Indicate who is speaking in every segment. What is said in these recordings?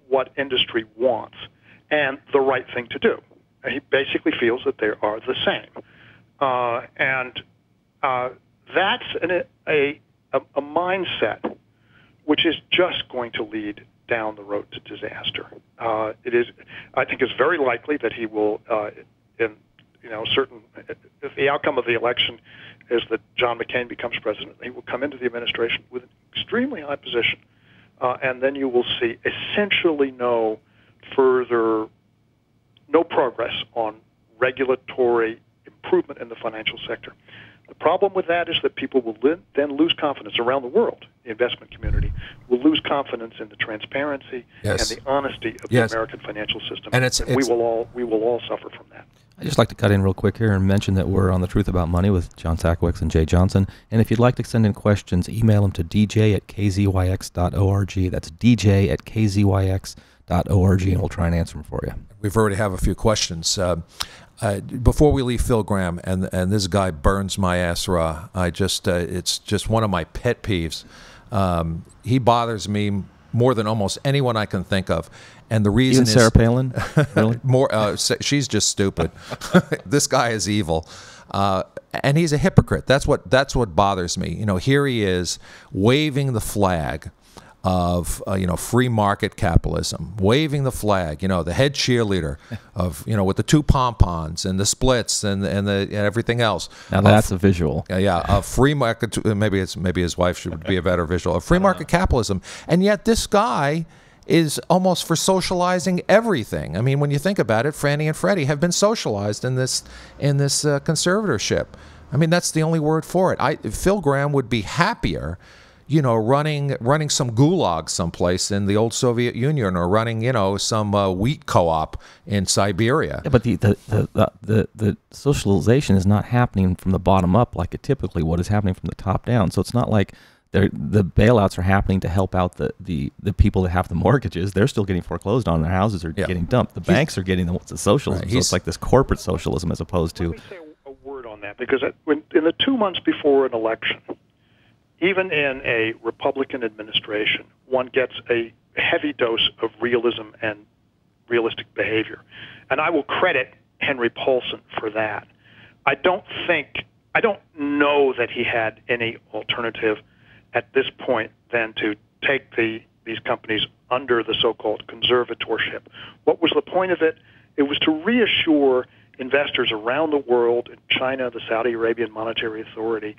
Speaker 1: what industry wants and the right thing to do. He basically feels that they are the same. That's a mindset which is just going to lead down the road to disaster. I think it's very likely that he will, if the outcome of the election is that John McCain becomes president, he will come into the administration with an extremely high position, and then you will see essentially no progress on regulatory improvement in the financial sector. The problem with that is that people will then lose confidence around the world. The investment community will lose confidence in the transparency and the honesty of the American financial system, and we will all suffer from that.
Speaker 2: I'd just like to cut in real quick here and mention that we're on The Truth About Money with John Sackowitz and Jay Johnson. And if you'd like to send in questions, email them to dj@kzyx.org. That's dj@kzyx.org, and we'll try and answer them for you.
Speaker 3: We've already have a few questions. Before we leave Phil Gramm, and this guy burns my ass raw, it's just one of my pet peeves. He bothers me more than almost anyone I can think of. And the reason
Speaker 2: Even Sarah Palin? Really?
Speaker 3: She's just stupid. This guy is evil. And he's a hypocrite. That's what bothers me. You know, here he is waving the flag of free market capitalism, waving the flag, the head cheerleader of with the two pom-poms and the splits and everything else.
Speaker 2: Now that's a visual.
Speaker 3: Yeah, free market. Maybe his wife should be a better visual of free market capitalism. And yet this guy is almost for socializing everything. I mean, when you think about it, Fannie and Freddie have been socialized in this conservatorship. I mean, that's the only word for it. Phil Gramm would be happier, running some gulag someplace in the old Soviet Union, or running, some wheat co-op in Siberia.
Speaker 2: Yeah, but the socialization is not happening from the bottom up like it typically would. It's happening from the top down. So it's not like the bailouts are happening to help out the people that have the mortgages. They're still getting foreclosed on. Their houses are getting dumped. The banks are getting the socialism. So it's like this corporate socialism as opposed to.
Speaker 1: Let me say a word on that, because in the 2 months before an election, even in a Republican administration, one gets a heavy dose of realism and realistic behavior. And I will credit Henry Paulson for that. I don't know that he had any alternative at this point than to take these companies under the so-called conservatorship. What was the point of it? It was to reassure investors around the world, in China, the Saudi Arabian Monetary Authority,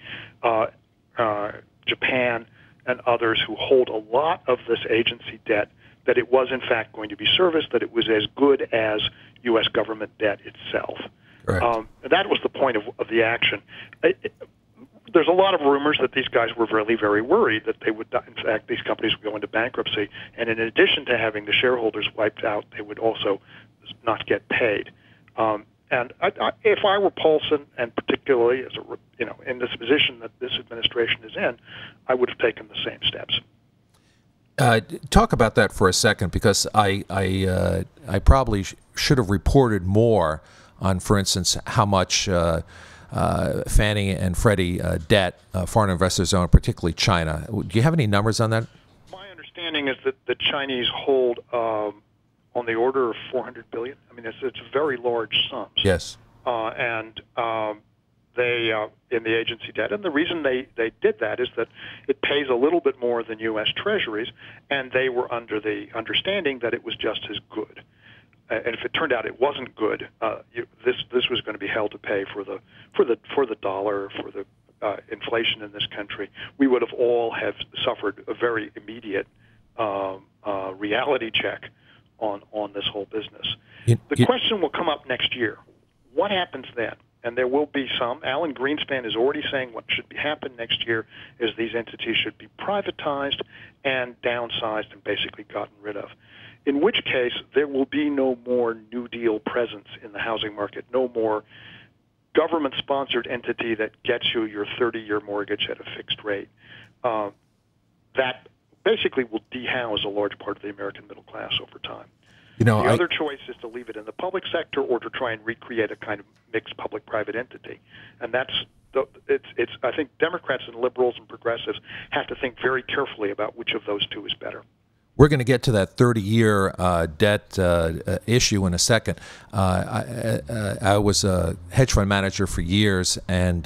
Speaker 1: Japan, and others who hold a lot of this agency debt, that it was in fact going to be serviced, that it was as good as U.S. government debt itself. That was the point of the action. There's a lot of rumors that these guys were really very worried that they would, in fact, these companies would go into bankruptcy, and in addition to having the shareholders wiped out, they would also not get paid. If I were Paulson, and particularly in this position that this administration is in, I would have taken the same steps.
Speaker 3: Talk about that for a second, because I probably should have reported more on, for instance, how much Fannie and Freddie debt foreign investors own, particularly China. Do you have any numbers on that?
Speaker 1: My understanding is that the Chinese hold on the order of $400 billion. I mean, it's very large sums.
Speaker 3: Yes.
Speaker 1: They in the agency debt, and the reason they did that is that it pays a little bit more than U.S. Treasuries, and they were under the understanding that it was just as good. And if it turned out it wasn't good, this was going to be held to pay for the dollar, for the inflation in this country. We would have all have suffered a very immediate reality check on this whole business. The question will come up next year. What happens then? And there will be some. Alan Greenspan is already saying what should happen next year is these entities should be privatized and downsized and basically gotten rid of. In which case, there will be no more New Deal presence in the housing market, no more government-sponsored entity that gets you your 30-year mortgage at a fixed rate. That basically will dehouse a large part of the American middle class over time. The other choice is to leave it in the public sector or to try and recreate a kind of mixed public-private entity. And I think Democrats and liberals and progressives have to think very carefully about which of those two is better.
Speaker 3: We're going to get to that 30-year debt issue in a second. I was a hedge fund manager for years, and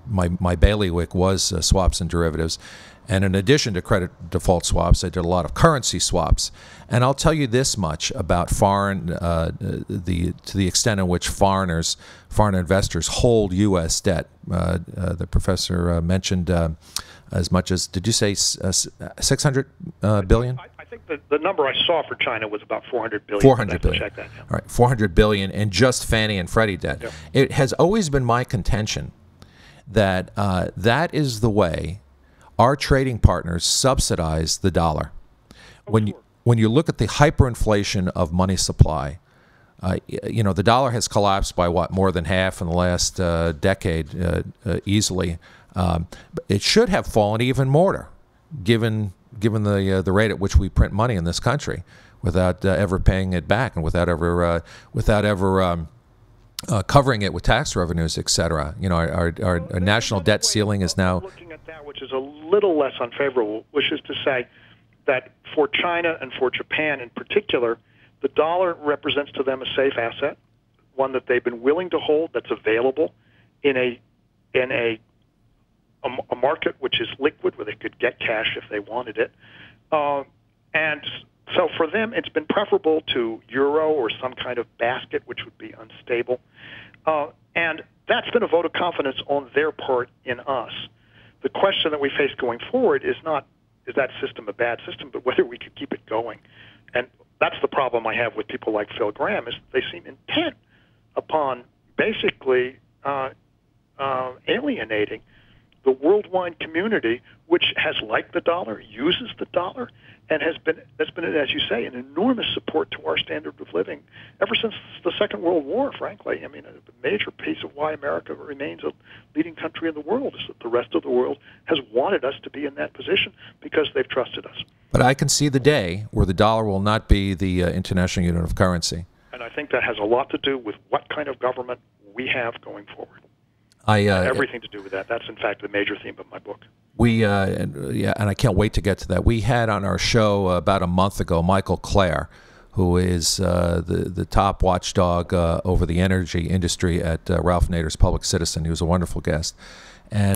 Speaker 3: my bailiwick was swaps and derivatives. And in addition to credit default swaps, I did a lot of currency swaps. And I'll tell you this much about foreign, to the extent in which foreign investors hold U.S. debt. The professor mentioned as much as, did you say 600 billion?
Speaker 1: I think the number I saw for China was about 400 billion.
Speaker 3: 400 billion.
Speaker 1: Check that, yeah.
Speaker 3: All right, 400 billion in just Fannie and Freddie debt.
Speaker 1: Yeah.
Speaker 3: It has always been my contention that that is the way our trading partners subsidize the dollar. When you look at the hyperinflation of money supply, the dollar has collapsed by more than half in the last decade easily. It should have fallen even more, given the rate at which we print money in this country, without ever paying it back and without ever covering it with tax revenues, et cetera. Our national debt ceiling is now
Speaker 1: looking at that, which is a little less unfavorable, which is to say that for China and for Japan in particular, the dollar represents to them a safe asset, one that they've been willing to hold, that's available in a market which is liquid, where they could get cash if they wanted it. And so for them, it's been preferable to euro or some kind of basket, which would be unstable. And that's been a vote of confidence on their part in us. The question that we face going forward is not, is that system a bad system, but whether we could keep it going. And that's the problem I have with people like Phil Gramm, is they seem intent upon basically alienating the worldwide community, which has liked the dollar, uses the dollar, and has been, as you say, an enormous support to our standard of living ever since the Second World War, frankly. I mean, a major piece of why America remains a leading country in the world is that the rest of the world has wanted us to be in that position because they've trusted us.
Speaker 3: But I can see the day where the dollar will not be the international unit of currency.
Speaker 1: And I think that has a lot to do with what kind of government we have going forward. Everything to do with that. That's, in fact, the major theme of my book.
Speaker 3: And I can't wait to get to that. We had on our show about a month ago Michael Clare, who is the top watchdog over the energy industry at Ralph Nader's Public Citizen. He was a wonderful guest. And